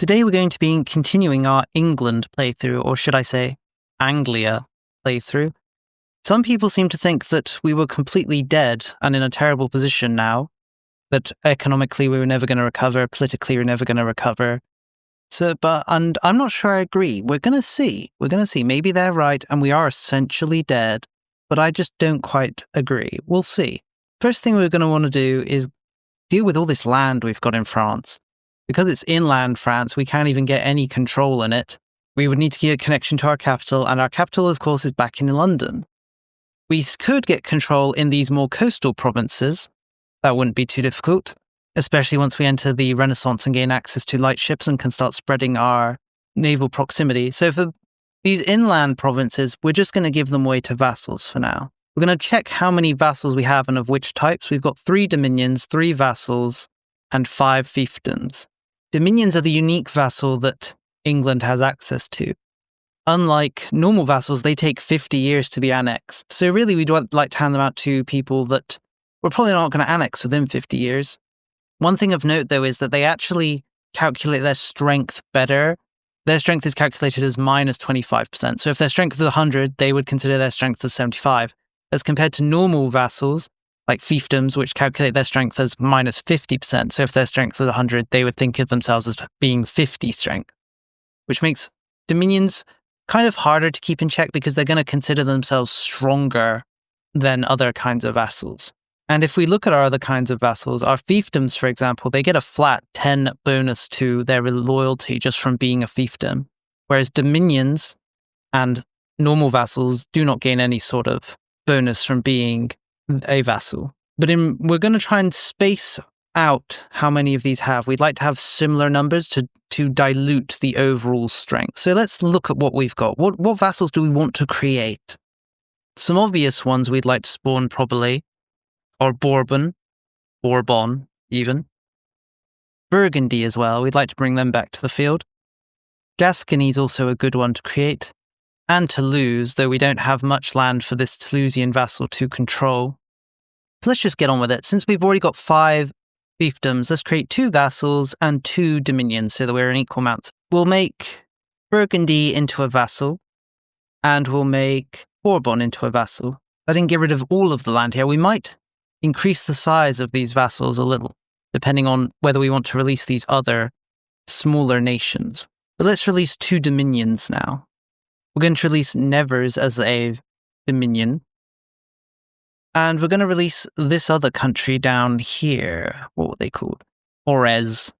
Today we're going to be continuing our England playthrough, or should I say, Anglia playthrough. Some people seem to think that we were completely dead and in a terrible position now, that economically we were never going to recover, politically we were never going to recover. And I'm not sure I agree. We're going to see. Maybe they're right and we are essentially dead, but I just don't quite agree. We'll see. First thing we're going to want to do is deal with all this land we've got in France. Because it's inland France, we can't even get any control in it. We would need to get a connection to our capital, and our capital, of course, is back in London. We could get control in these more coastal provinces. That wouldn't be too difficult, especially once we enter the Renaissance and gain access to lightships and can start spreading our naval proximity. So for these inland provinces, we're just going to give them away to vassals for now. We're going to check how many vassals we have and of which types. We've got 3 dominions, 3 vassals, and 5 fiefdoms. Dominions are the unique vassal that England has access to. Unlike normal vassals, they take 50 years to be annexed. So really, we'd like to hand them out to people that we're probably not going to annex within 50 years. One thing of note, though, is that they actually calculate their strength better. Their strength is calculated as minus 25%. So if their strength is 100, they would consider their strength as 75. As compared to normal vassals, like fiefdoms, which calculate their strength as minus 50%. So if their strength is 100, they would think of themselves as being 50 strength, which makes dominions kind of harder to keep in check because they're going to consider themselves stronger than other kinds of vassals. And if we look at our other kinds of vassals, our fiefdoms, for example, they get a flat 10 bonus to their loyalty just from being a fiefdom, whereas dominions and normal vassals do not gain any sort of bonus from being a vassal. But we're going to try and space out how many of these have. We'd like to have similar numbers to dilute the overall strength. So let's look at what we've got. What vassals do we want to create? Some obvious ones we'd like to spawn probably are Bourbon even. Burgundy as well. We'd like to bring them back to the field. Gascony is also a good one to create. And Toulouse, though we don't have much land for this Toulousian vassal to control. So let's just get on with it. Since we've already got 5 fiefdoms, let's create 2 vassals and 2 dominions so that we're in equal amounts. We'll make Burgundy into a vassal, and we'll make Bourbon into a vassal. I didn't get rid of all of the land here. We might increase the size of these vassals a little, depending on whether we want to release these other smaller nations. But let's release 2 dominions now. We're going to release Nevers as a dominion. And we're going to release this other country down here. What were they called? Forez.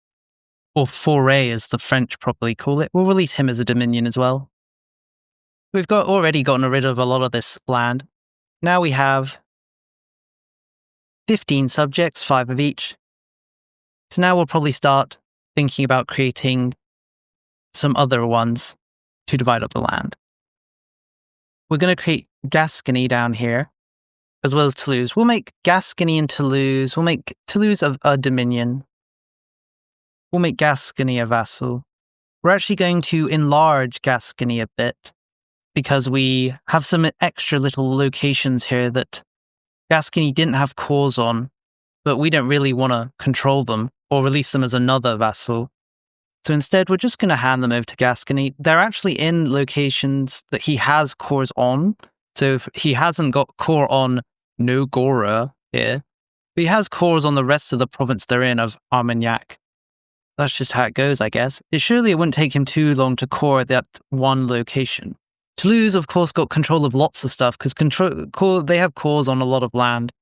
Or Foray, as the French probably call it. We'll release him as a dominion as well. We've already gotten rid of a lot of this land. Now we have 15 subjects, 5 of each. So now we'll probably start thinking about creating some other ones to divide up the land. We're going to create Gascony down here, as well as Toulouse. We'll make Gascony and Toulouse. We'll make Toulouse a dominion. We'll make Gascony a vassal. We're actually going to enlarge Gascony a bit because we have some extra little locations here that Gascony didn't have cores on, but we don't really want to control them or release them as another vassal. So instead, we're just going to hand them over to Gascony. They're actually in locations that he has cores on. So if he hasn't got core on Nogora here, but he has cores on the rest of the province they're in of Armagnac. That's just how it goes, I guess. Surely it wouldn't take him too long to core that one location. Toulouse, of course, got control of lots of stuff because they have cores on a lot of land.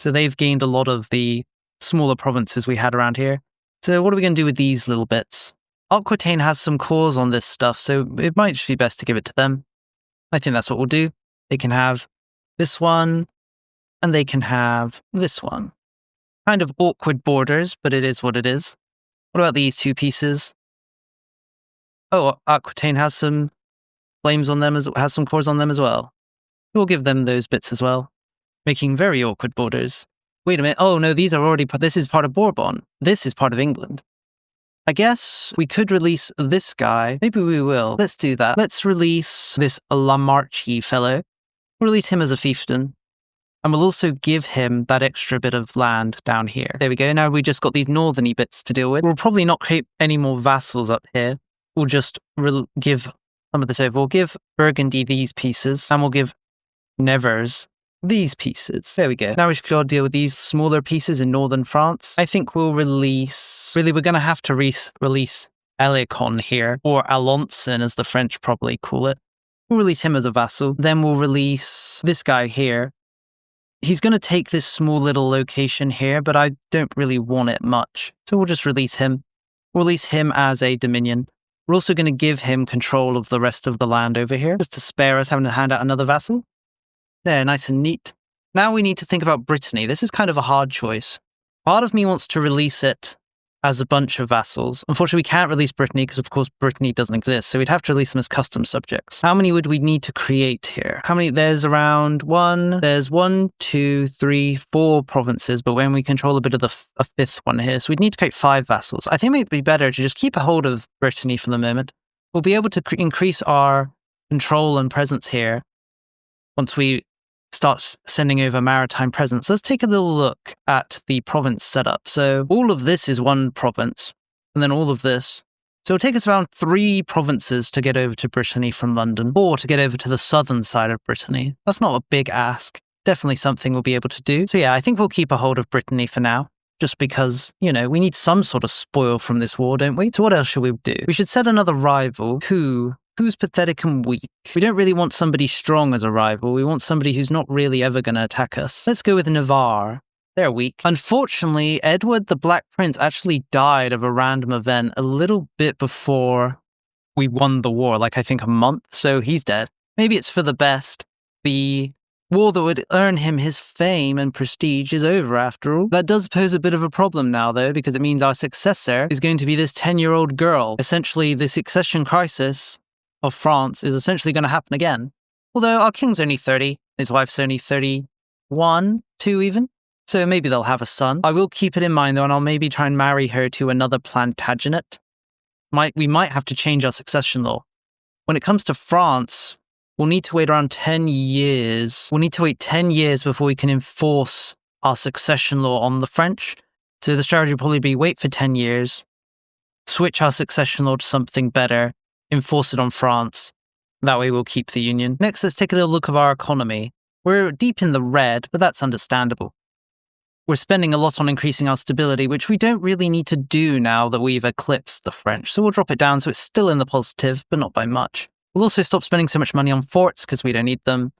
So they've gained a lot of the smaller provinces we had around here. So what are we going to do with these little bits? Aquitaine has some cores on this stuff, so it might just be best to give it to them. I think that's what we'll do. They can have this one, and they can have this one. Kind of awkward borders, but it is what it is. What about these 2 pieces? Oh, Aquitaine has some flames on them, has some cores on them as well. We'll give them those bits as well, making very awkward borders. Wait a minute. Oh, no, this is part of Bourbon. This is part of England. I guess we could release this guy. Maybe we will. Let's do that. Let's release this Lamarche fellow. We'll release him as a fiefdom. And we'll also give him that extra bit of land down here. There we go. Now we just got these northerny bits to deal with. We'll probably not create any more vassals up here. We'll just give some of this over. We'll give Burgundy these pieces, and we'll give Nevers these pieces. There we go. Now we should go deal with these smaller pieces in northern France. I think we'll release... Really, we're going to have to release Alençon here, or Alençon as the French probably call it. We'll release him as a vassal. Then we'll release this guy here. He's going to take this small little location here, but I don't really want it much. So we'll just release him. We'll release him as a dominion. We're also going to give him control of the rest of the land over here, just to spare us having to hand out another vassal. There, nice and neat. Now we need to think about Brittany. This is kind of a hard choice. Part of me wants to release it as a bunch of vassals. Unfortunately, we can't release Brittany because, of course, Brittany doesn't exist. So we'd have to release them as custom subjects. How many would we need to create here? How many? There's around there's 1, 2, 3, 4 provinces, but when we control a bit of a fifth one here, so we'd need to create 5 vassals. I think it would be better to just keep a hold of Brittany for the moment. We'll be able to increase our control and presence here once we start sending over maritime presence. Let's take a little look at the province setup. So all of this is one province, and then all of this. So it'll take us around 3 provinces to get over to Brittany from London, or to get over to the southern side of Brittany. That's not a big ask. Definitely something we'll be able to do. So yeah, I think we'll keep a hold of Brittany for now, just because, you know, we need some sort of spoil from this war, don't we? So what else should we do? We should set another rival who's pathetic and weak. We don't really want somebody strong as a rival. We want somebody who's not really ever going to attack us. Let's go with Navarre. They're weak. Unfortunately, Edward the Black Prince actually died of a random event a little bit before we won the war, like I think a month, so he's dead. Maybe it's for the best. The war that would earn him his fame and prestige is over after all. That does pose a bit of a problem now, though, because it means our successor is going to be this 10-year-old girl. Essentially, the succession crisis of France is essentially going to happen again. Although our king's only 30, his wife's only 31, 2 even. So maybe they'll have a son. I will keep it in mind though, and I'll maybe try and marry her to another Plantagenet. We might have to change our succession law. When it comes to France, we'll need to wait around 10 years. We'll need to wait 10 years before we can enforce our succession law on the French. So the strategy will probably be wait for 10 years, switch our succession law to something better, enforce it on France. That way we'll keep the union. Next, let's take a little look at our economy. We're deep in the red, but that's understandable. We're spending a lot on increasing our stability, which we don't really need to do now that we've eclipsed the French. So we'll drop it down so it's still in the positive, but not by much. We'll also stop spending so much money on forts because we don't need them.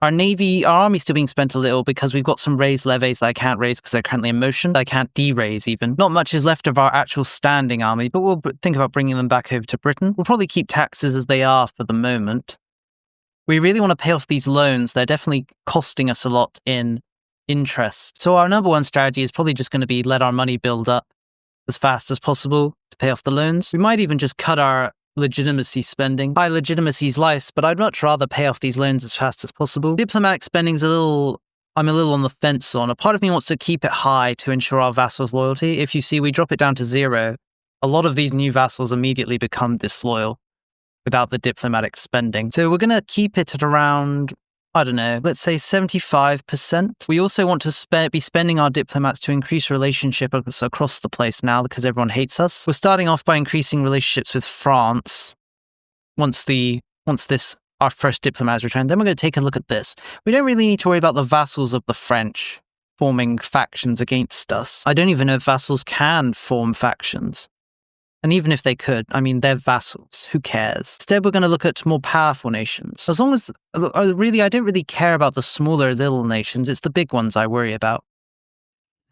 Our army's still being spent a little because we've got some raised levies that I can't raise because they're currently in motion. That I can't de-raise even. Not much is left of our actual standing army, but we'll think about bringing them back over to Britain. We'll probably keep taxes as they are for the moment. We really want to pay off these loans. They're definitely costing us a lot in interest. So our number one strategy is probably just going to be let our money build up as fast as possible to pay off the loans. We might even just cut our legitimacy spending. High legitimacy is nice, but I'd much rather pay off these loans as fast as possible. Diplomatic spending's I'm a little on the fence on. A part of me wants to keep it high to ensure our vassals' loyalty. If you see, we drop it down to 0. A lot of these new vassals immediately become disloyal without the diplomatic spending. So we're going to keep it at around, I don't know, let's say 75%. We also want to be spending our diplomats to increase relationship across the place now because everyone hates us. We're starting off by increasing relationships with France once our first diplomat is returned. Then we're going to take a look at this. We don't really need to worry about the vassals of the French forming factions against us. I don't even know if vassals can form factions. And even if they could, I mean, they're vassals. Who cares? Instead, we're going to look at more powerful nations. As long as, I don't really care about the smaller little nations. It's the big ones I worry about.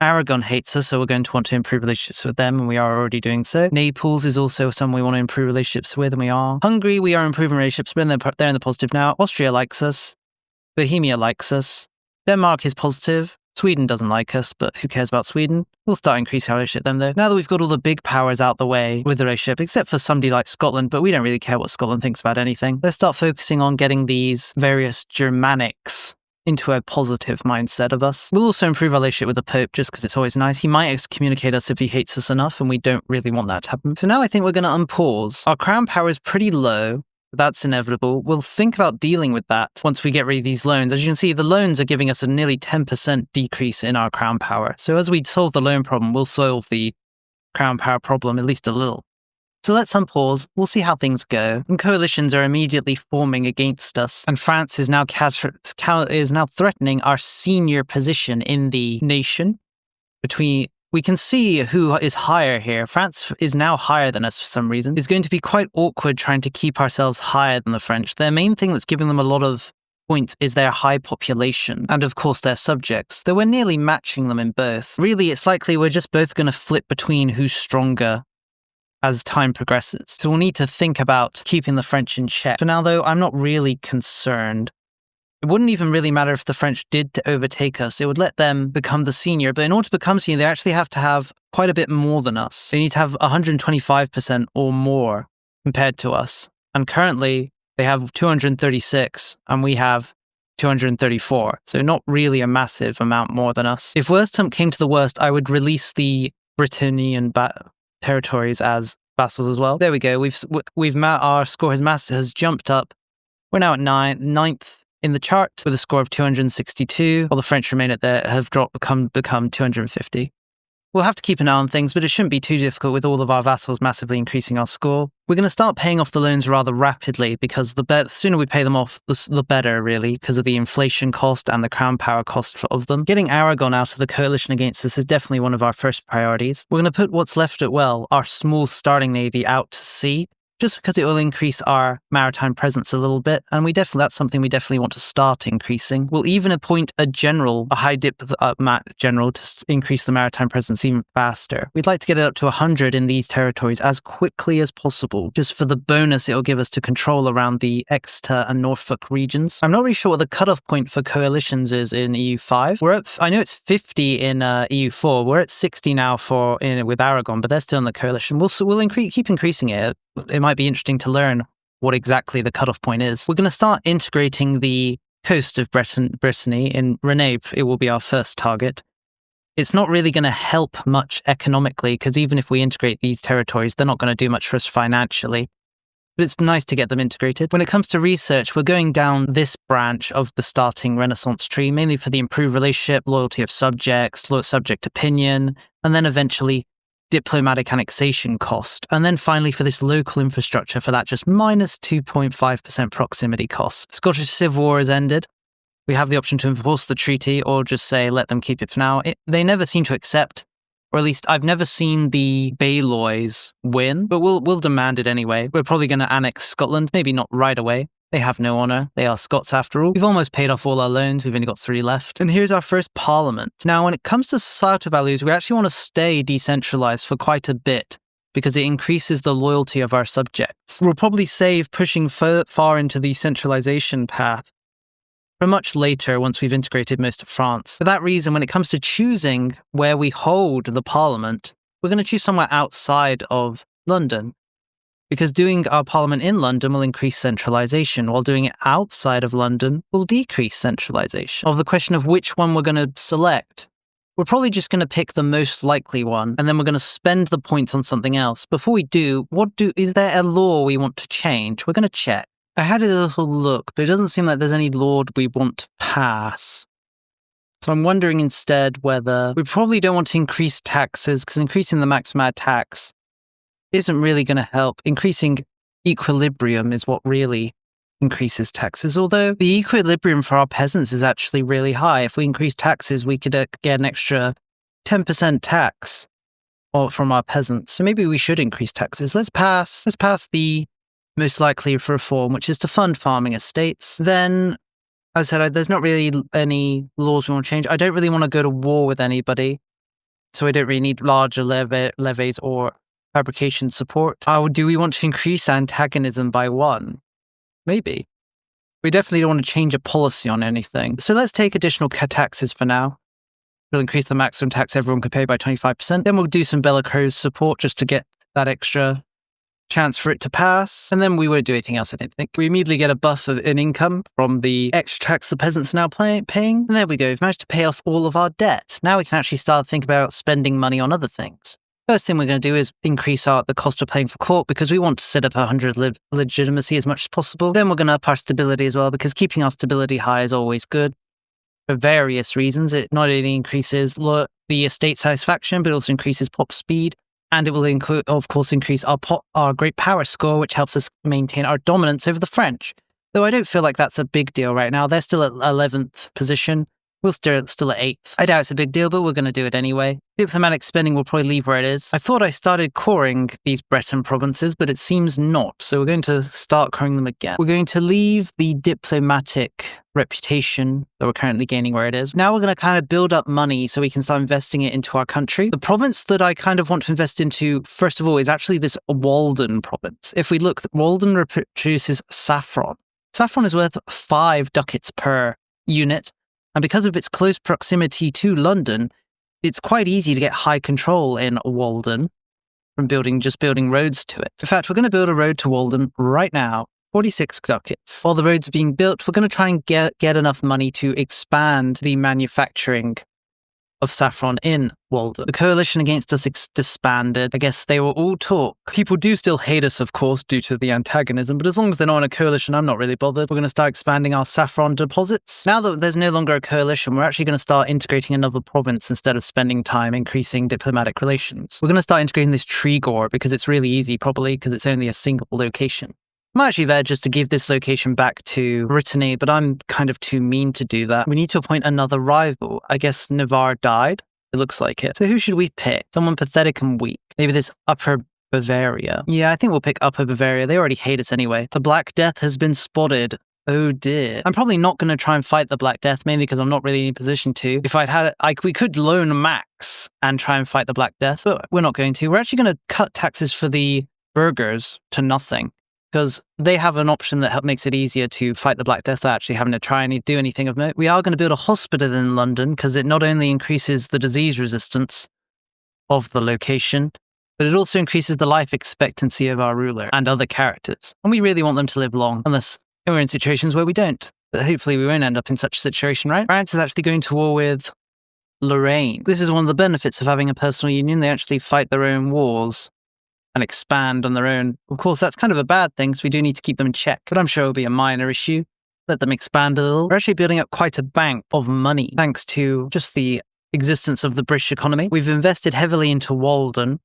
Aragon hates us, so we're going to want to improve relationships with them, and we are already doing so. Naples is also someone we want to improve relationships with, and we are. Hungary, we are improving relationships with, they're in the positive now. Austria likes us. Bohemia likes us. Denmark is positive. Sweden doesn't like us, but who cares about Sweden? We'll start increasing our relationship with them, though. Now that we've got all the big powers out the way with the relationship, except for somebody like Scotland, but we don't really care what Scotland thinks about anything. Let's start focusing on getting these various Germanics into a positive mindset of us. We'll also improve our relationship with the Pope just because it's always nice. He might excommunicate us if he hates us enough, and we don't really want that to happen. So now I think we're going to unpause. Our crown power is pretty low. That's inevitable. We'll think about dealing with that once we get rid of these loans. As you can see, the loans are giving us a nearly 10% decrease in our crown power. So as we solve the loan problem, we'll solve the crown power problem at least a little. So let's unpause. We'll see how things go. And coalitions are immediately forming against us. And France is now threatening our senior position in the nation. We can see who is higher here. France is now higher than us for some reason. It's going to be quite awkward trying to keep ourselves higher than the French. Their main thing that's giving them a lot of points is their high population and, of course, their subjects, though we're nearly matching them in both. Really, it's likely we're just both going to flip between who's stronger as time progresses. So we'll need to think about keeping the French in check. For now, though, I'm not really concerned. It wouldn't even really matter if the French did overtake us. It would let them become the senior. But in order to become senior, they actually have to have quite a bit more than us. They need to have 125% or more compared to us. And currently, they have 236 and we have 234. So not really a massive amount more than us. If worst came to the worst, I would release the Britannian territories as vassals as well. There we go. Our score has jumped up. We're now at ninth in the chart with a score of 262, while the French remain at have become 250. We'll have to keep an eye on things, but it shouldn't be too difficult with all of our vassals massively increasing our score. We're going to start paying off the loans rather rapidly because the sooner we pay them off, the better, really, because of the inflation cost and the crown power cost of them. Getting Aragon out of the coalition against us is definitely one of our first priorities. We're going to put what's left our small starting navy out to sea, just because it will increase our maritime presence a little bit, and that's something we definitely want to start increasing. We'll even appoint a high diplomat general to increase the maritime presence even faster. We'd like to get it up to 100 in these territories as quickly as possible, just for the bonus it'll give us to control around the Exeter and Norfolk regions. I'm not really sure what the cutoff point for coalitions is in EU5. I know it's 50 in EU4. We're at 60 now with Aragon, but they're still in the coalition. We'll keep increasing it. It might be interesting to learn what exactly the cutoff point is. We're going to start integrating the coast of Brittany. In Rennais, it will be our first target. It's not really going to help much economically, because even if we integrate these territories, they're not going to do much for us financially. But it's nice to get them integrated. When it comes to research, we're going down this branch of the starting Renaissance tree, mainly for the improved relationship, loyalty of subjects, subject opinion, and then eventually diplomatic annexation cost. And then finally for this local infrastructure, for that just minus 2.5% proximity cost. Scottish Civil War has ended. We have the option to enforce the treaty or just say, let them keep it for now. They never seem to accept, or at least I've never seen the Balois win, but we'll demand it anyway. We're probably going to annex Scotland, maybe not right away. They have no honour. They are Scots after all. We've almost paid off all our loans. We've only got 3 left. And here's our first parliament. Now, when it comes to societal values, we actually want to stay decentralised for quite a bit because it increases the loyalty of our subjects. We'll probably save pushing far into the centralisation path for much later once we've integrated most of France. For that reason, when it comes to choosing where we hold the parliament, we're going to choose somewhere outside of London, because doing our parliament in London will increase centralisation, while doing it outside of London will decrease centralisation. Of the question of which one we're going to select, we're probably just going to pick the most likely one, and then we're going to spend the points on something else. Before we do, is there a law we want to change? We're going to check. I had a little look, but it doesn't seem like there's any law we want to pass. So I'm wondering instead whether we probably don't want to increase taxes, because increasing the maximum tax isn't really going to help. Increasing equilibrium is what really increases taxes, although the equilibrium for our peasants is actually really high. If we increase taxes, we could get an extra 10% tax from our peasants. So maybe we should increase taxes. Let's pass the most likely for reform, which is to fund farming estates. Then, as I said, there's not really any laws we want to change. I don't really want to go to war with anybody, so I don't really need larger levies or fabrication support. Do we want to increase antagonism by 1? Maybe. We definitely don't want to change a policy on anything. So let's take additional taxes for now. We'll increase the maximum tax everyone can pay by 25%. Then we'll do some bellicose support just to get that extra chance for it to pass. And then we won't do anything else, I don't think. We immediately get a buff of an income from the extra tax the peasants are now paying. And there we go. We've managed to pay off all of our debt. Now we can actually start thinking about spending money on other things. First thing we're going to do is increase the cost of paying for court because we want to set up 100 legitimacy as much as possible. Then we're going to up our stability as well because keeping our stability high is always good for various reasons. It not only increases the estate satisfaction, but also increases pop speed. And it will, of course, increase our great power score, which helps us maintain our dominance over the French. Though I don't feel like that's a big deal right now. They're still at 11th position. We're still at 8th. I doubt it's a big deal, but we're going to do it anyway. Diplomatic spending will probably leave where it is. I thought I started coring these Breton provinces, but it seems not. So we're going to start coring them again. We're going to leave the diplomatic reputation that we're currently gaining where it is. Now we're going to kind of build up money so we can start investing it into our country. The province that I kind of want to invest into, first of all, is actually this Walden province. If we look, Walden produces saffron. Saffron is worth 5 ducats per unit. And because of its close proximity to London, it's quite easy to get high control in Walden from just building roads to it. In fact, we're going to build a road to Walden right now, 46 ducats. While the road's being built, we're going to try and get enough money to expand the manufacturing of saffron in Walden. The coalition against us disbanded. I guess they were all talk. People do still hate us, of course, due to the antagonism, but as long as they're not in a coalition, I'm not really bothered. We're going to start expanding our saffron deposits. Now that there's no longer a coalition, we're actually going to start integrating another province instead of spending time increasing diplomatic relations. We're going to start integrating this Trigor because it's really easy, probably, because it's only a single location. I'm actually there just to give this location back to Brittany, but I'm kind of too mean to do that. We need to appoint another rival. I guess Navarre died. It looks like it. So who should we pick? Someone pathetic and weak. Maybe this Upper Bavaria. Yeah, I think we'll pick Upper Bavaria. They already hate us anyway. The Black Death has been spotted. Oh dear. I'm probably not going to try and fight the Black Death, mainly because I'm not really in a position to. If I'd had it, we could loan Max and try and fight the Black Death, but we're not going to. We're actually going to cut taxes for the burghers to nothing, because they have an option that makes it easier to fight the Black Death without actually having to try and do anything of note. We are going to build a hospital in London because it not only increases the disease resistance of the location, but it also increases the life expectancy of our ruler and other characters. And we really want them to live long, unless we're in situations where we don't. But hopefully we won't end up in such a situation, right? France is actually going to war with Lorraine. This is one of the benefits of having a personal union. They actually fight their own wars and expand on their own. Of course, that's kind of a bad thing, so we do need to keep them in check, but I'm sure it'll be a minor issue. Let them expand a little. We're actually building up quite a bank of money, thanks to just the existence of the British economy. We've invested heavily into Walden.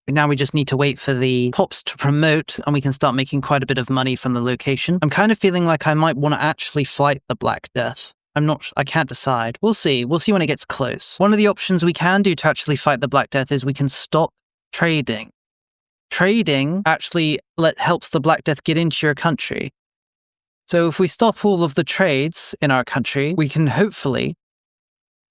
Now we just need to wait for the pops to promote, and we can start making quite a bit of money from the location. I'm kind of feeling like I might want to actually fight the Black Death. I can't decide. We'll see. We'll see when it gets close. One of the options we can do to actually fight the Black Death is we can stop trading. Trading actually helps the Black Death get into your country. So if we stop all of the trades in our country, we can hopefully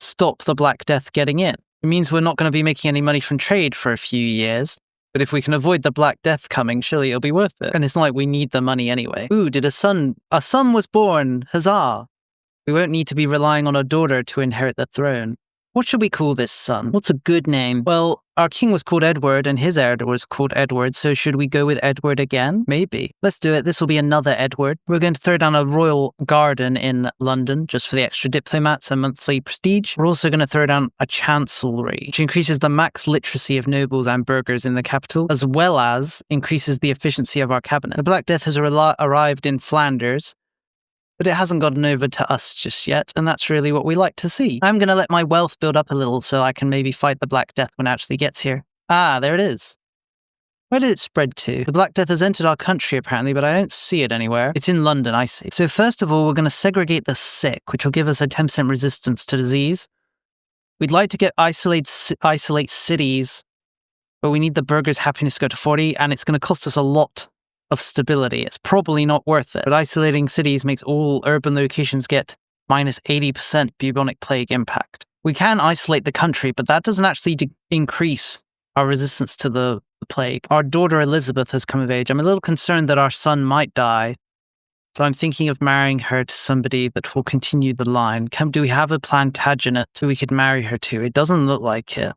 stop the Black Death getting in. It means we're not going to be making any money from trade for a few years, but if we can avoid the Black Death coming, surely it'll be worth it. And it's not like we need the money anyway. Ooh, a son was born, huzzah! We won't need to be relying on a daughter to inherit the throne. What should we call this son? What's a good name? Well, our king was called Edward and his heir was called Edward, so should we go with Edward again? Maybe. Let's do it. This will be another Edward. We're going to throw down a royal garden in London just for the extra diplomats and monthly prestige. We're also going to throw down a chancellery, which increases the max literacy of nobles and burghers in the capital, as well as increases the efficiency of our cabinet. The Black Death has arrived in Flanders, but it hasn't gotten over to us just yet, and that's really what we like to see. I'm going to let my wealth build up a little so I can maybe fight the Black Death when it actually gets here. Ah, there it is. Where did it spread to? The Black Death has entered our country apparently, but I don't see it anywhere. It's in London, I see. So first of all, we're going to segregate the sick, which will give us a 10% resistance to disease. We'd like to isolate cities, but we need the burghers' happiness to go to 40, and it's going to cost us a lot of stability. It's probably not worth it. But isolating cities makes all urban locations get minus 80% bubonic plague impact. We can isolate the country, but that doesn't actually increase our resistance to the plague. Our daughter Elizabeth has come of age. I'm a little concerned that our son might die, so I'm thinking of marrying her to somebody that will continue the line. Do we have a Plantagenet that we could marry her to? It doesn't look like it.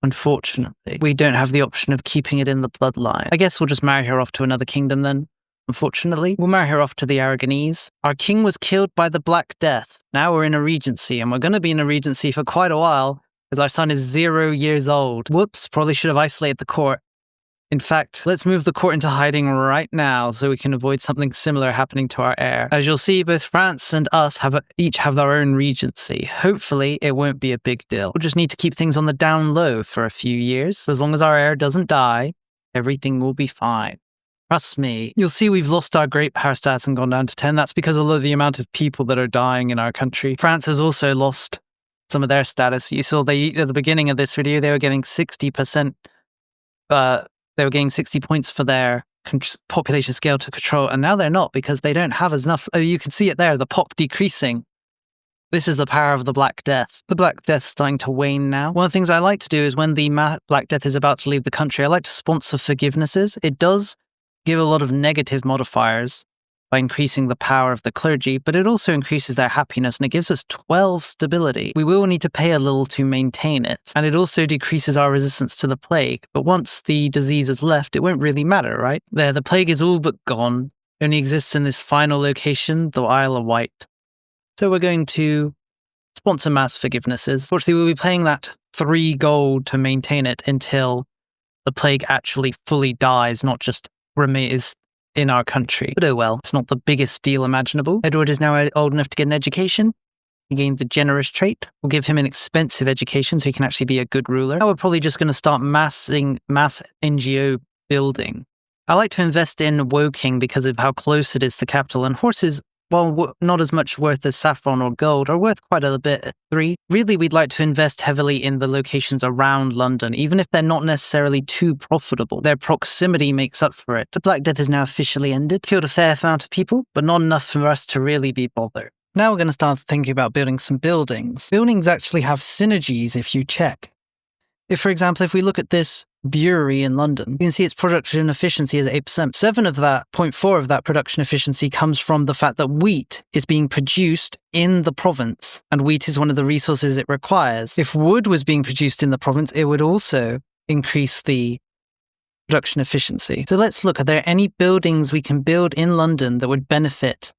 Unfortunately, we don't have the option of keeping it in the bloodline. I guess we'll just marry her off to another kingdom then. Unfortunately, we'll marry her off to the Aragonese. Our king was killed by the Black Death. Now we're in a regency, and we're going to be in a regency for quite a while. because our son is 0 years old. Whoops, probably should have isolated the court. In fact, let's move the court into hiding right now so we can avoid something similar happening to our heir. As you'll see, both France and us each have our own regency. Hopefully, it won't be a big deal. We'll just need to keep things on the down low for a few years. So as long as our heir doesn't die, everything will be fine. Trust me. You'll see we've lost our great power stats and gone down to 10. That's because of the amount of people that are dying in our country. France has also lost some of their status. You saw at the beginning of this video, they were getting 60%. They were getting 60 points for their population scale to control, and now they're not because they don't have enough. You can see it there, the pop decreasing. This is the power of the Black Death. The Black Death's starting to wane now. One of the things I like to do is when the Black Death is about to leave the country, I like to sponsor forgivenesses. It does give a lot of negative modifiers by increasing the power of the clergy, but it also increases their happiness and it gives us 12 stability. We will need to pay a little to maintain it, and it also decreases our resistance to the plague. But once the disease is left, it won't really matter, right? There, the plague is all but gone. It only exists in this final location, the Isle of Wight. So we're going to sponsor mass forgivenesses. Fortunately, we'll be paying that 3 gold to maintain it until the plague actually fully dies, not just is in our country. But oh well, it's not the biggest deal imaginable. Edward is now old enough to get an education. He gained the generous trait. We'll give him an expensive education so he can actually be a good ruler. Now we're probably just going to start mass NGO building. I like to invest in Woking because of how close it is to the capital, and horses, while not as much worth as saffron or gold, are worth quite a bit at 3. Really, we'd like to invest heavily in the locations around London, even if they're not necessarily too profitable. Their proximity makes up for it. The Black Death is now officially ended. Killed a fair amount of people, but not enough for us to really be bothered. Now we're going to start thinking about building some buildings. Buildings actually have synergies if you check. For example, if we look at this brewery in London, you can see its production efficiency is 8%. 0.4 of that production efficiency comes from the fact that wheat is being produced in the province, and wheat is one of the resources it requires. If wood was being produced in the province, it would also increase the production efficiency. So let's look, are there any buildings we can build in London that would benefit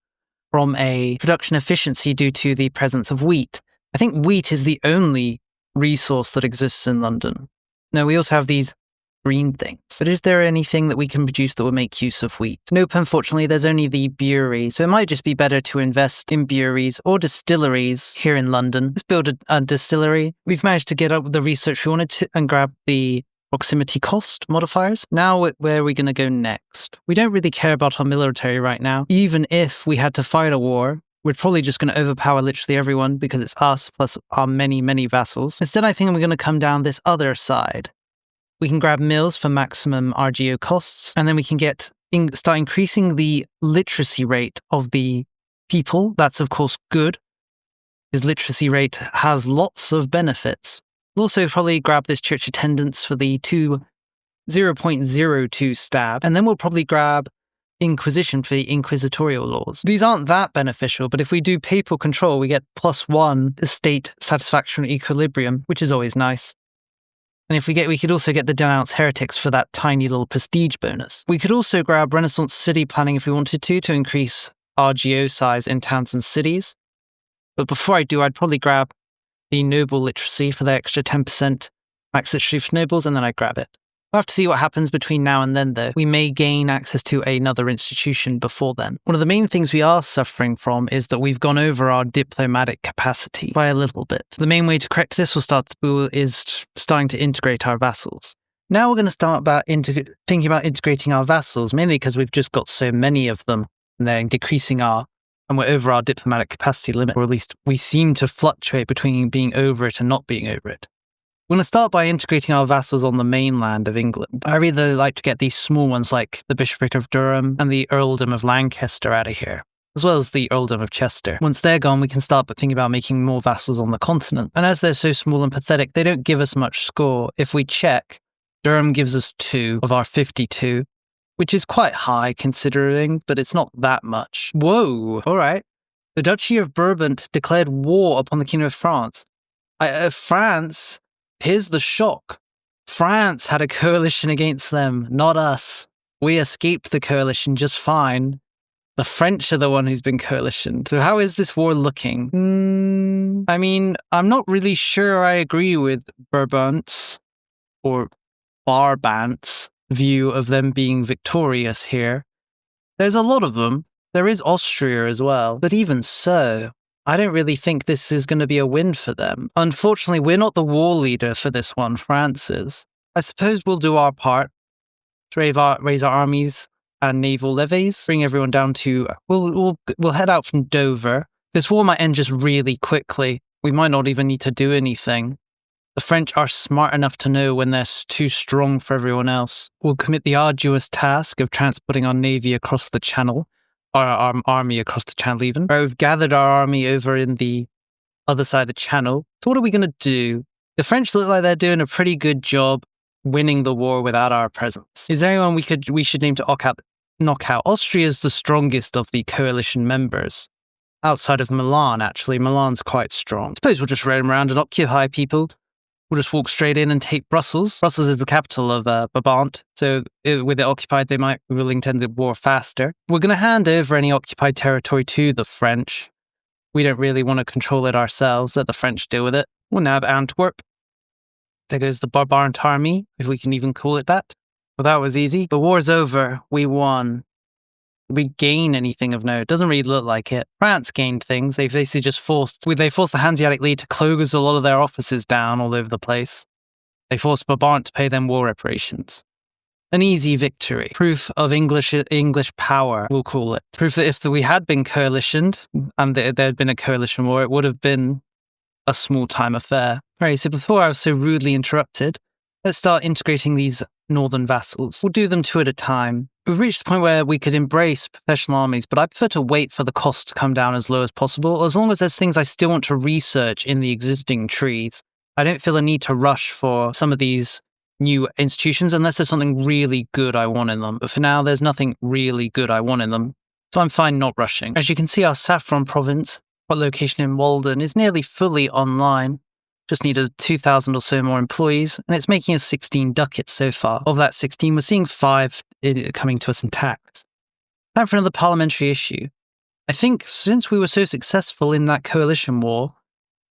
from a production efficiency due to the presence of wheat? I think wheat is the only resource that exists in London. Now, we also have these green things. But is there anything that we can produce that will make use of wheat? Nope, unfortunately, there's only the brewery. So it might just be better to invest in breweries or distilleries here in London. Let's build a distillery. We've managed to get up the research we wanted to and grab the proximity cost modifiers. Now, where are we going to go next? We don't really care about our military right now. Even if we had to fight a war, we're probably just going to overpower literally everyone because it's us plus our many, many vassals. Instead, I think we're going to come down this other side. We can grab mills for maximum RGO costs, and then we can start increasing the literacy rate of the people. That's, of course, good, because literacy rate has lots of benefits. We'll also probably grab this church attendance for the 0.02 stab, and then we'll probably grab Inquisition for the inquisitorial laws. These aren't that beneficial, but if we do papal control, we get +1 state satisfaction equilibrium, which is always nice. And if we could also get the denounce heretics for that tiny little prestige bonus. We could also grab Renaissance city planning if we wanted to increase RGO size in towns and cities. But before I do, I'd probably grab the noble literacy for the extra 10% max literacy for nobles, and then I'd grab it. We'll have to see what happens between now and then, though. We may gain access to another institution before then. One of the main things we are suffering from is that we've gone over our diplomatic capacity by a little bit. The main way to correct this is starting to integrate our vassals. Now we're going to start thinking about integrating our vassals, mainly because we've just got so many of them, and they're decreasing and we're over our diplomatic capacity limit, or at least we seem to fluctuate between being over it and not being over it. We're going to start by integrating our vassals on the mainland of England. I really like to get these small ones like the Bishopric of Durham and the Earldom of Lancaster out of here, as well as the Earldom of Chester. Once they're gone, we can start thinking about making more vassals on the continent. And as they're so small and pathetic, they don't give us much score. If we check, Durham gives us 2 of our 52, which is quite high considering, but it's not that much. Whoa, all right. The Duchy of Bourbon declared war upon the Kingdom of France. France... Here's the shock. France had a coalition against them, not us. We escaped the coalition just fine. The French are the one who's been coalitioned. So how is this war looking? I mean, I'm not really sure I agree with Brabant's or Brabant's view of them being victorious here. There's a lot of them. There is Austria as well. But even so, I don't really think this is going to be a win for them. Unfortunately, we're not the war leader for this one. France is. I suppose we'll do our part to raise our armies and naval levies, bring everyone down to. We'll head out from Dover. This war might end just really quickly. We might not even need to do anything. The French are smart enough to know when they're too strong for everyone else. We'll commit the arduous task of transporting our navy across the channel, our army across the channel even. Right, we've gathered our army over in the other side of the channel. So what are we going to do? The French look like they're doing a pretty good job winning the war without our presence. Is there anyone we should name to knock out? Austria is the strongest of the coalition members. Outside of Milan, actually. Milan's quite strong. Suppose we'll just roam around and occupy people. We'll just walk straight in and take Brussels. Brussels is the capital of Brabant, so with it occupied, they might be willing to end the war faster. We're going to hand over any occupied territory to the French. We don't really want to control it ourselves. Let the French deal with it. We'll nab Antwerp. There goes the Brabant army, if we can even call it that. Well, that was easy. The war's over. We won. Did we gain anything of note? Doesn't really look like it. France gained things. They basically just forced the Hanseatic League to close a lot of their offices down all over the place. They forced Brabant to pay them war reparations. An easy victory. Proof of English power, we'll call it. Proof that if we had been coalitioned and there had been a coalition war, it would have been a small-time affair. Right, so before I was so rudely interrupted, let's start integrating these northern vassals. We'll do them two at a time. We've reached the point where we could embrace professional armies, but I prefer to wait for the cost to come down as low as possible, as long as there's things I still want to research in the existing trees. I don't feel a need to rush for some of these new institutions unless there's something really good I want in them. But for now, there's nothing really good I want in them, so I'm fine not rushing. As you can see, our Saffron province, our location in Walden, is nearly fully online. Just needed 2,000 or so more employees, and it's making us 16 ducats so far. Of that 16, we're seeing 5 coming to us in tax. Time for another parliamentary issue. I think since we were so successful in that coalition war,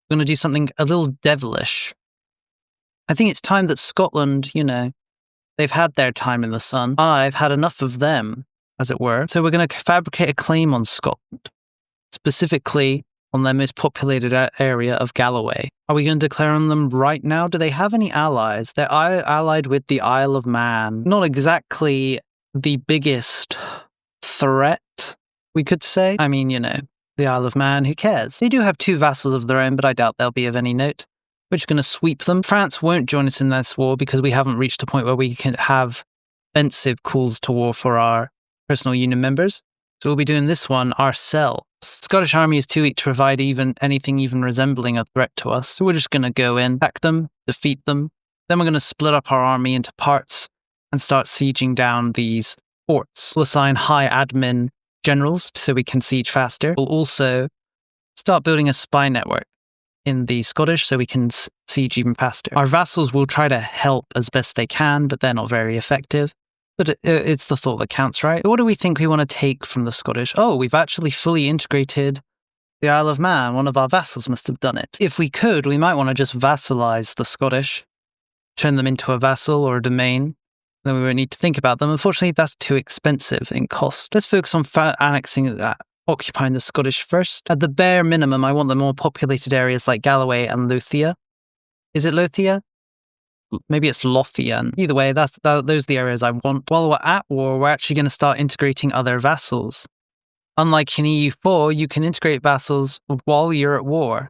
we're going to do something a little devilish. I think it's time that Scotland, they've had their time in the sun. I've had enough of them, as it were. So we're going to fabricate a claim on Scotland, specifically on their most populated area of Galloway. Are we going to declare on them right now? Do they have any allies? They're allied with the Isle of Man. Not exactly the biggest threat, we could say. I mean, the Isle of Man, who cares? They do have 2 vassals of their own, but I doubt they'll be of any note. We're just going to sweep them. France won't join us in this war because we haven't reached a point where we can have offensive calls to war for our personal union members. So we'll be doing this one ourselves. The Scottish army is too weak to provide anything even resembling a threat to us. So we're just going to go in, attack them, defeat them. Then we're going to split up our army into parts and start sieging down these forts. We'll assign high admin generals so we can siege faster. We'll also start building a spy network in the Scottish so we can siege even faster. Our vassals will try to help as best they can, but they're not very effective. But it's the thought that counts, right? What do we think we want to take from the Scottish? Oh, we've actually fully integrated the Isle of Man. One of our vassals must have done it. If we could, we might want to just vassalize the Scottish, turn them into a vassal or a domain. Then we won't need to think about them. Unfortunately, that's too expensive in cost. Let's focus on occupying the Scottish first. At the bare minimum, I want the more populated areas like Galloway and Lothian. Is it Lothian? Maybe it's Lothian. Either way, those are the areas I want. While we're at war, we're actually going to start integrating other vassals. Unlike in EU4, you can integrate vassals while you're at war.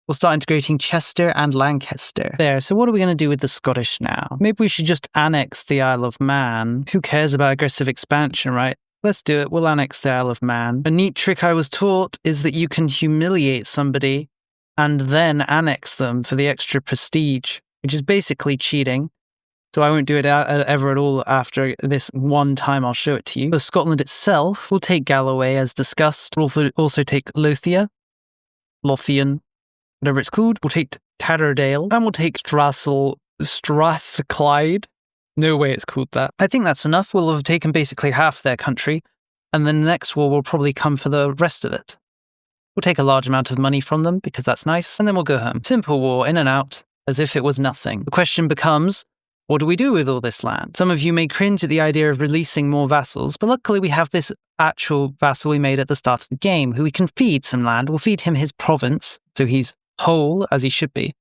We'll start integrating Chester and Lancaster. There, so what are we going to do with the Scottish now? Maybe we should just annex the Isle of Man. Who cares about aggressive expansion, right? Let's do it. We'll annex the Isle of Man. A neat trick I was taught is that you can humiliate somebody and then annex them for the extra prestige, which is basically cheating. So I won't do it ever at all after this one time I'll show it to you. For Scotland itself, we'll take Galloway as discussed. We'll also take Lothian, whatever it's called. We'll take Tatterdale, and we'll take Strathclyde. No way it's called that. I think that's enough. We'll have taken basically half their country. and then the next war will probably come for the rest of it. We'll take a large amount of money from them because that's nice, and then we'll go home. Simple war, in and out, as if it was nothing. The question becomes, what do we do with all this land? Some of you may cringe at the idea of releasing more vassals, but luckily we have this actual vassal we made at the start of the game, who we can feed some land. We'll feed him his province, so he's whole, as he should be.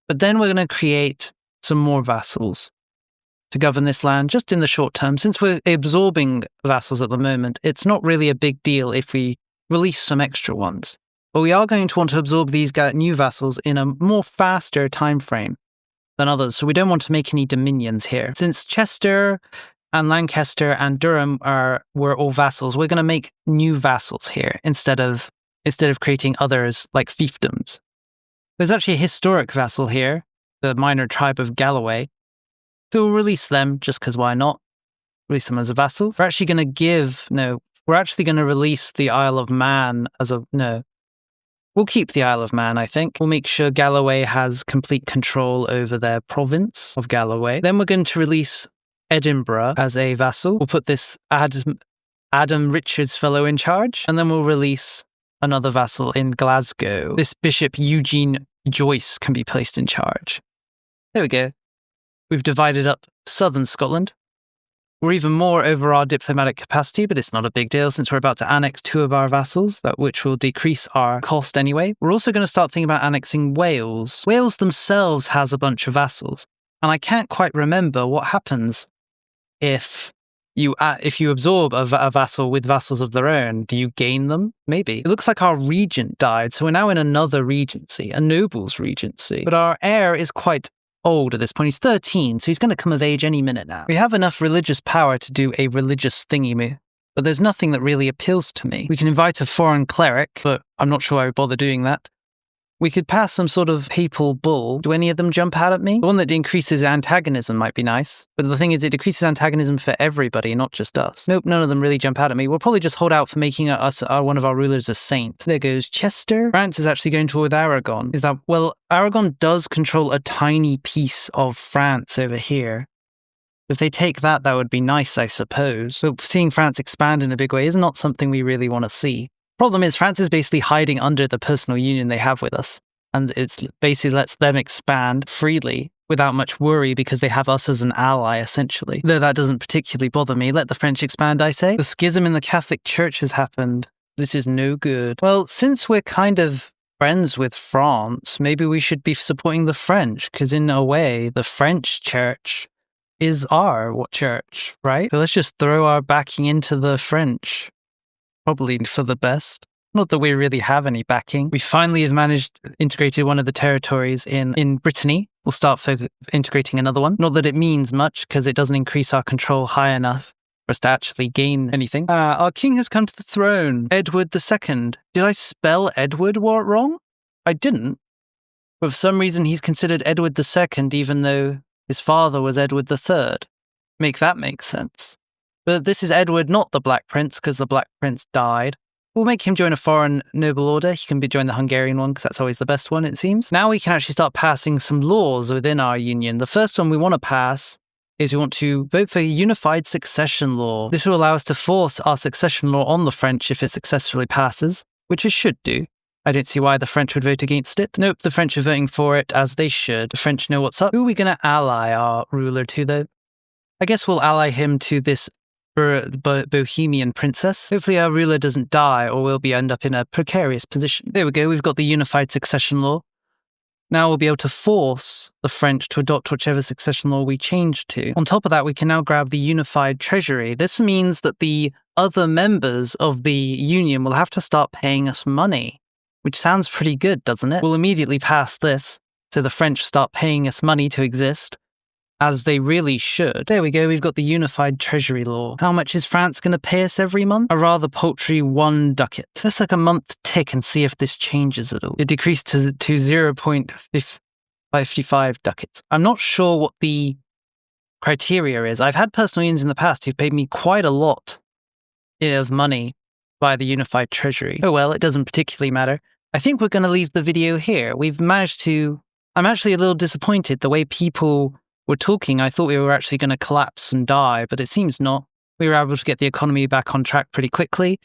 But then we're going to create some more vassals to govern this land just in the short term. Since we're absorbing vassals at the moment, it's not really a big deal if we release some extra ones. But we are going to want to absorb these new vassals in a more faster time frame than others, so we don't want to make any dominions here. Since Chester and Lancaster and Durham were all vassals, we're going to make new vassals here instead of creating others like fiefdoms. There's actually a historic vassal here, the minor tribe of Galloway, so we'll release them just because why not? Release them as a vassal. We're actually going to release the Isle of Man We'll keep the Isle of Man, I think. We'll make sure Galloway has complete control over their province of Galloway. Then we're going to release Edinburgh as a vassal. We'll put this Adam Richards fellow in charge, and then we'll release another vassal in Glasgow. This Bishop Eugene Joyce can be placed in charge. There we go. We've divided up southern Scotland. We're even more over our diplomatic capacity, but it's not a big deal since we're about to annex 2 of our vassals, which will decrease our cost anyway. We're also going to start thinking about annexing Wales. Wales themselves has a bunch of vassals, and I can't quite remember what happens if you absorb a vassal with vassals of their own. Do you gain them? Maybe. It looks like our regent died, so we're now in another regency, a noble's regency. But our heir is quite old at this point. He's 13, so he's going to come of age any minute now. We have enough religious power to do a religious thingy, but there's nothing that really appeals to me. We can invite a foreign cleric, but I'm not sure I would bother doing that. We could pass some sort of papal bull. Do any of them jump out at me? The one that increases antagonism might be nice, but the thing is it decreases antagonism for everybody, not just us. Nope, none of them really jump out at me. We'll probably just hold out for making one of our rulers a saint. There goes Chester. France is actually going to war with Aragon. Aragon does control a tiny piece of France over here. If they take that, that would be nice, I suppose. But seeing France expand in a big way is not something we really want to see. Problem is, France is basically hiding under the personal union they have with us, and it basically lets them expand freely without much worry because they have us as an ally, essentially. Though that doesn't particularly bother me. Let the French expand, I say. The schism in the Catholic Church has happened. This is no good. Well, since we're kind of friends with France, maybe we should be supporting the French, because in a way, the French church is our church, right? So let's just throw our backing into the French. Probably for the best. Not that we really have any backing. We finally have integrated one of the territories in Brittany. We'll start integrating another one. Not that it means much, because it doesn't increase our control high enough for us to actually gain anything. Our king has come to the throne. Edward II. Did I spell Edward wrong? I didn't. But for some reason he's considered Edward II, even though his father was Edward III. Make that make sense. But this is Edward, not the Black Prince, because the Black Prince died. We'll make him join a foreign noble order. He can join the Hungarian one, because that's always the best one, it seems. Now we can actually start passing some laws within our union. The first one we want to pass is we want to vote for a unified succession law. This will allow us to force our succession law on the French if it successfully passes, which it should do. I don't see why the French would vote against it. Nope, the French are voting for it, as they should. The French know what's up. Who are we going to ally our ruler to, though? I guess we'll ally him to this Bohemian princess. Hopefully our ruler doesn't die, or we'll end up in a precarious position. There we go, we've got the unified succession law. Now we'll be able to force the French to adopt whichever succession law we change to. On top of that, we can now grab the unified treasury. This means that the other members of the union will have to start paying us money, which sounds pretty good, doesn't it? We'll immediately pass this, so the French start paying us money to exist, as they really should. There we go, we've got the unified treasury law. How much is France going to pay us every month? A rather paltry 1 ducat. Let's like a month tick and see if this changes at all. It decreased to 0.55 ducats. I'm not sure what the criteria is. I've had personal unions in the past who've paid me quite a lot of money by the unified treasury. Oh well, it doesn't particularly matter. I think we're going to leave the video here. I'm actually a little disappointed the way people were talking. I thought we were actually going to collapse and die, but it seems not. We were able to get the economy back on track pretty quickly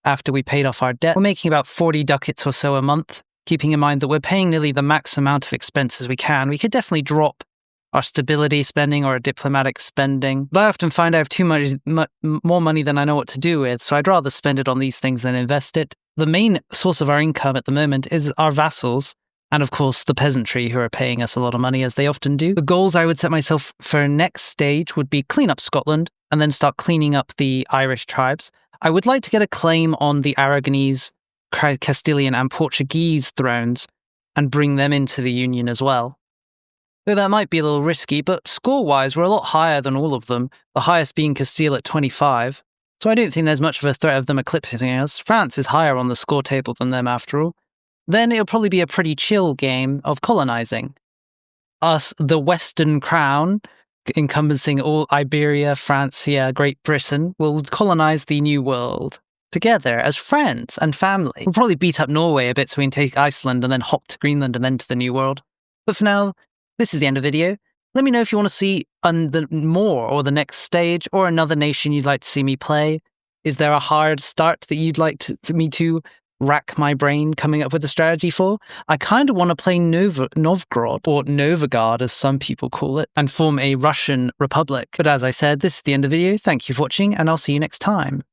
after we paid off our debt. We're making about 40 ducats or so a month, keeping in mind that we're paying nearly the max amount of expenses we can. We could definitely drop our stability spending or our diplomatic spending. But I often find I have too much more money than I know what to do with, so I'd rather spend it on these things than invest it. The main source of our income at the moment is our vassals, and of course the peasantry who are paying us a lot of money, as they often do. The goals I would set myself for next stage would be clean up Scotland, and then start cleaning up the Irish tribes. I would like to get a claim on the Aragonese, Castilian, and Portuguese thrones, and bring them into the Union as well. Though that might be a little risky, but score-wise, we're a lot higher than all of them, the highest being Castile at 25, so I don't think there's much of a threat of them eclipsing us. France is higher on the score table than them, after all. Then it'll probably be a pretty chill game of colonizing. Us, the Western Crown, encompassing all Iberia, Francia, Great Britain, will colonize the New World together as friends and family. We'll probably beat up Norway a bit so we can take Iceland and then hop to Greenland and then to the New World. But for now, this is the end of the video. Let me know if you want to see more or the next stage or another nation you'd like to see me play. Is there a hard start that you'd like me to rack my brain coming up with a strategy for? I kind of want to play Novgorod, or Novogorod as some people call it, and form a Russian republic. But as I said, this is the end of the video. Thank you for watching, and I'll see you next time.